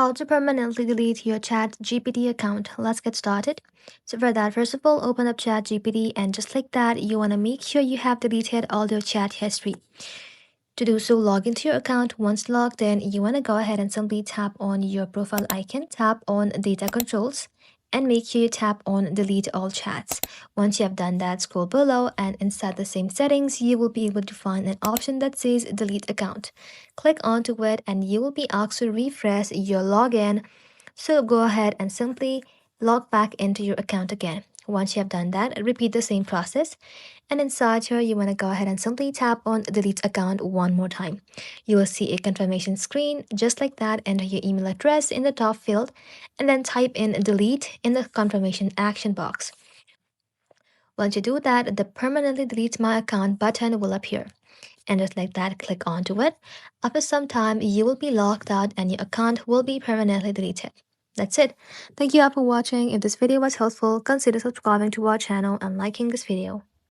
How to permanently delete your ChatGPT account. Let's get started. So for that, first of all, open up ChatGPT and just like that, you want to make sure you have deleted all your chat history. To do so, log into your account. Once logged in, you want to go ahead and simply tap on your profile icon, tap on data controls, and make sure you tap on delete all chats. Once you have done that, scroll below and inside the same settings, you will be able to find an option that says delete account. Click onto it and you will be asked to refresh your login. So go ahead and simply log back into your account again. Once you have done that, repeat the same process. And inside here, you want to go ahead and simply tap on delete account one more time. You will see a confirmation screen just like that. Enter your email address in the top field and then type in delete in the confirmation action box. Once you do that, the permanently delete my account button will appear. And just like that, click onto it. After some time, you will be logged out and your account will be permanently deleted. That's it. Thank you all for watching. If this video was helpful, consider subscribing to our channel and liking this video.